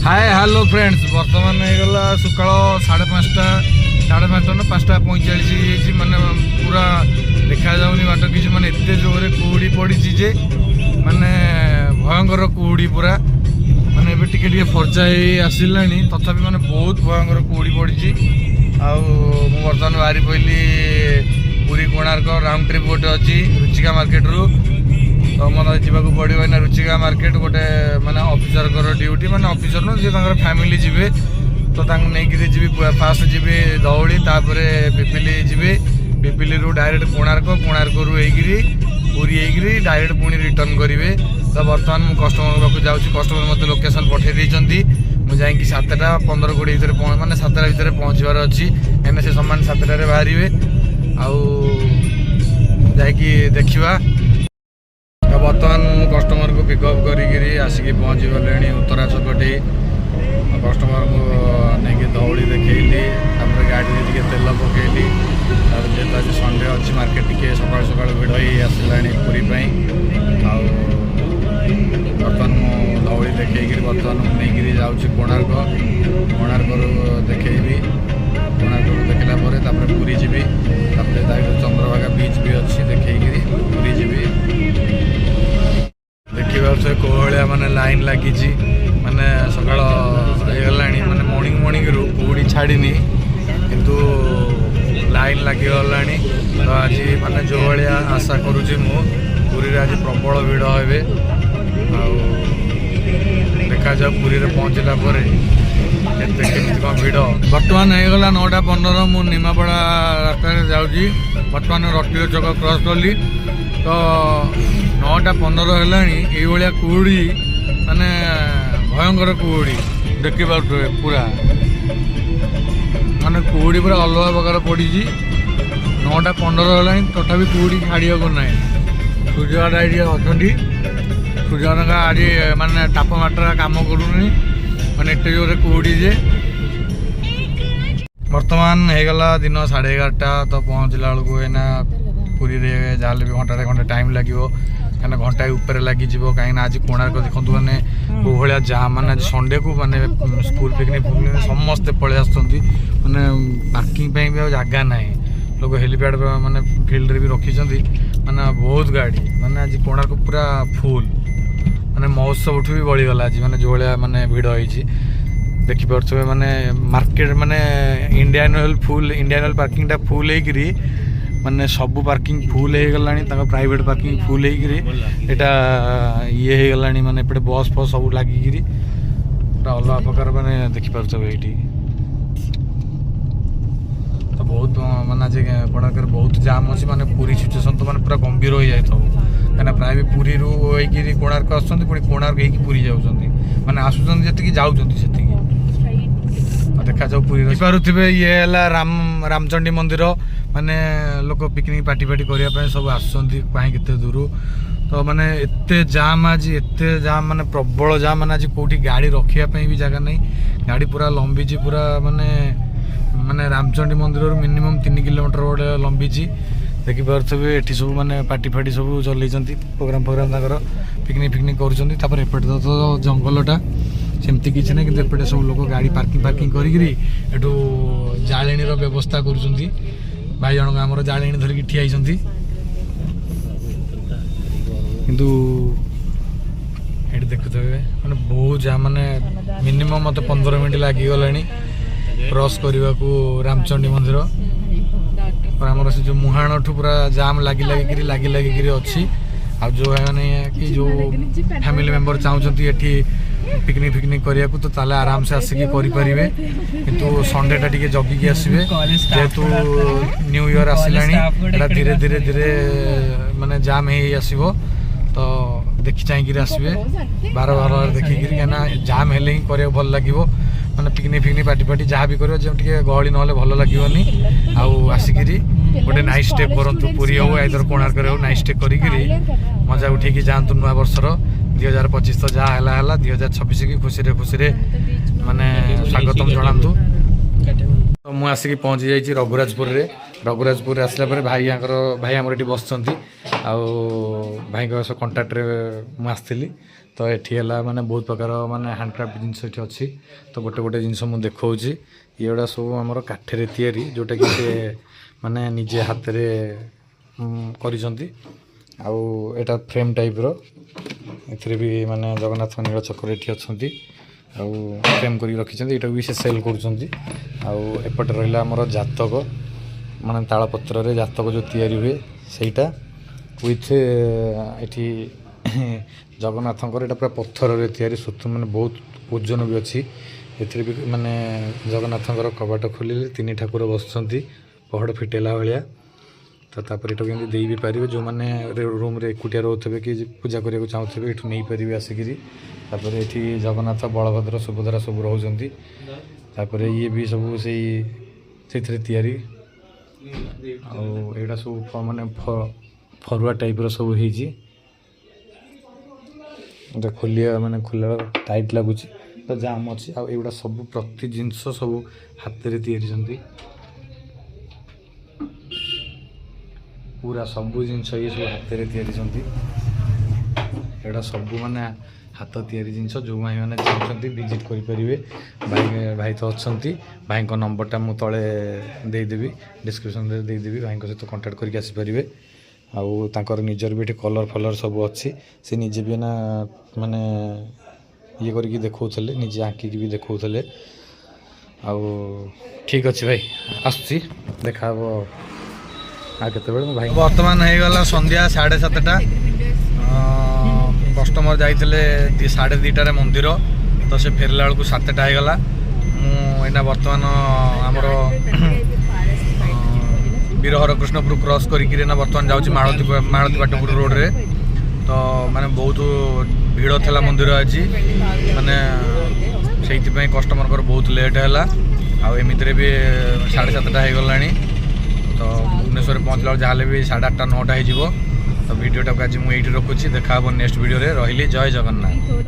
Hi hello friends बर्तमान होगा सकाल 5:30 ना 5:45 माने पूरा देखा जाऊनी बाट कि माने एते जोरे कुहुड़ी पड़ी जे माने भयंकर कुहुड़ी पूरा माने एबे टिके टिके फर्जा आसिलानी तथापि माने बहुत भयंकर कुहुड़ी पड़ी बर्तमान बाहरी पहली पूरी कोणार्क राउंड ट्रिप गोटे अच्छी रुचिका मार्केट रू तो मतलब जावाक पड़ो ना रुचिका मार्केट गोटे माने ऑफिसर ड्यूटी माने ऑफिसर नु जे फैमिली जीवे तो नहीं जी फास्ट जी दौड़ी तापर पिपिली जी पिपिली रू डायरेक्ट कोणार्क रू पूरी होगी डायरेक्ट पुणी रिटर्न करेंगे तो बर्तमान मुझे कस्टमर पाक जाऊँगी कस्टमर मत लोकेशन पठे देती मुझे 7:15-20 भितर माने 7टा भितर पहुँचबार अच्छी कहीं से सामान 7टार बाहर जाकि देखा बर्तमान कस्टमर को पिकअप करी आसिक पहुँची गले उत्तरा छकटी कस्टमर को नहीं दौड़ी देखली गाड़ी टे तेल पकईली जेहतु आज संडे अच्छी मार्केट टे सका सका भिड़ आसला पूरी बर्तमान दौड़ी देखी बर्तमान नहीं जाऊँगी कोणार्क देखी कोणार्क देखला पूरी जी चंद्रभागा बीच भी अच्छी देखी पूरी जी देखिए कोहलिया माने लाइन लगी माने सकाल होगा माने मॉर्निंग रू कुहुड़ी छाड़नी किंतु लाइन लगिगला तो आज माने जो भाया आशा करुँची पूरी आज प्रबल भिड़ हे देखा जाऊ पूरी पहुँचला कौन भिड़ बर्तमान होगा 9:15 मु निमापड़ा रास्ता जाऊँगी बर्तमान रटीलो चक क्रॉस कली तो 9:15 है कुहुड़ी माने भयंकर कुहुड़ी देखी पारे पूरा माने कुहुड़ी पूरा अलग प्रकार पड़ी 9:15 है तथापि कुहुड़ी छाड़ा को ना सूर्यगढ़ ये अच्छा सूर्यगढ़ आज माने तापमात्रा काम करूनी माने एत जोरे कुहुड़ी जे बर्तमान होगा दिन 11:30 तो पहुँचला बेलू एना पूरी जहाँ भी घंटे घंटे टाइम लगे कहीं घंटाए ऊपर लगी कहीं आज कोणार्क देखो मैंने कौ भाया जाम मैंने आज संडे को मैंने स्कूल पिकनिक समस्ते पलि आसुँच मैंने पार्किंग भी जगह ना लोग हेलीपैड मैंने फिल्ड भी रखी मैंने बहुत गाड़ी मैंने आज कोणार्क पूरा फुल मैंने महोत्सव भी बढ़ीगला आज मैंने जो भाया मैंने भिड़ होती देखिपे मैंने मार्केट मैंने इंडियन ऑयल पार्किंग फुल होगी माने सबू पार्किंग फुल हो गला प्राइवेट पार्किंग फुल होटा ये हो गला माने एपटे बस फस सब लगिकी अलग प्रकार मैंने देखिपार ये तो बहुत माने आज कोणार्क बहुत जाम अच्छी माने पूरी सिचुएसन तो माने पूरा गंभीर हो जाए कहीं प्राय पूरी रू कोणार्क आसुँच पुणी कोणार्क हो पूरी जाऊँगी माने आसुँच जी जाऊँगी देखा जाऊ पूरी पारे ये है रामचंडी मंदिर माने लोक पिकनिक पार्टी करने सब आसते दूर तो माने एते जाम आज एते जाम माने प्रबल जाम माने आज कौटी गाड़ी रखापी भी जगह नहीं गाड़ी पूरा लंबी पूरा माने माने रामचंडी मंदिर मिनिमम 3 किलोमीटर गोटे लंबी देखिपे ये सब माने पार्टी फाटी सब चल प्रोग्राम पिकनिक कर तो जंगलटा सेमती किसी ना कि एपटे सब लोग गाड़ी पार्किंग करी जालेणी व्यवस्था कर भाई जन आम जाले धरिकी ठिया किंतु ये देखुथे मैंने बहुत जा माने मिनिमम मत 15 मिनट लगिगला क्रॉस करने को रामचंडी मंदिर और आमर से जो मुहाण ठू पूरा जाम लगी अच्छी आ जो है कि जो फैमिली मेंबर चाहते ये पिकनिक करने को तो ताले आराम से आसिक करें किंतु संडेटा टी जगिकी आसवे जेहेतु न्यू इयर आसला धीरे धीरे धीरे माने जाम हो आसो तो देखी चाहिए आसवे बार देखिकी कहीं जाम हेले ही कर भल लगे मैंने पिकनिक पार्टी जहाँ भी कर गहली ना भल लगे आसिक गोटे नाइट स्टे करूँ पूरी हो आइदर कोणार्क हो नाइट स्टे करी मजा उठे जातु नुआ वर्षर 2025 तो जहाँ है 2026 की खुशी माने स्वागतम जनातु तो मुझे आसिक पहुँची जाइए रघुराजपुर रे रघुराजपुर आसला भाई आमर ये बसुँच आउ भाई सह कंटाक्टे मुझे तो ये माने बहुत प्रकार माने हैंडक्राफ्ट जिनस ये अच्छी तो गोटे गोटे जिनस मुझे देखा ये गुड़ा सब आम काठरे तैयारी जोटा कि से माने निजे हाथ करा फ्रेम टाइप रो एथिरे भी माने जगन्नाथ नील चक्र ये अच्छा आउ फ्रेम कर रखी भी से सेल करपटे रहा आमर जातक माने तालपत्र जातक जो तैयारी हुए सहीटा विथ एठी जगन्नाथंकर एटा पूरा पत्थर तैयारी सुत माने बहुत ओजन भी अच्छी एथिरे भी माने जगन्नाथंकर कबाट खोलिले 3 ठाकुर बसुँच पहड़ फिटेला भाया तो तापर ये दे भी पारे जो मैंने रूम रे एकुटिया रोथे कि पूजा करने चाहूथे ये नहीं पारे आसिक ये जगन्नाथ बलभद्र सुभद्रा सब रोचे ये भी सब से तैयारी आउटा सब माने फरुआ टाइप सब हो खोलिया माने खोला टाइट लगुच तो जाम अच्छी आउटा सब प्रति जिनस सब हाथ में तैयारी पूरा सबू जिनस ये सब हाथ में तैयारी एटा सब माने हाथ तैयारी जिनस जो भाई मैंने चाहते विजिट करेंगे भाई भाई तो अच्छा भाई नंबरटा मुझे तले देदेवी डिस्क्रिप्शन देदेवी भाई सहित कंटाक्ट करके आसीपारे आउर निजर भी कलर फलर सब अच्छी से निजे भी ना माने ये करके देखौले निजे आँकिक भी देखौले आउ ठीक अच्छे भाई आसुची देखा केते भाई बर्तमान हो गला संध्या 7:30 कस्टमर जाते 2:30 मंदिर तो से फेरला बेलू 7टा होगला मुझा बर्तमान आमर वीरहर कृष्णपुर क्रॉस करके बर्तमान जाऊँगी मालती बाटपुर रोड रे तो माने बहुत भीड़ था मंदिर आज माने से कस्टमर बहुत लेट है आमती भी 7:30 होगला तो भुवनेश्वर पहुँचला जहाँ भी 8:30 9टा हो तो वीडियोटा को आज मुझे रखुच्छी देखा नेक्स्ट वीडियो रे रही जय जगन्नाथ।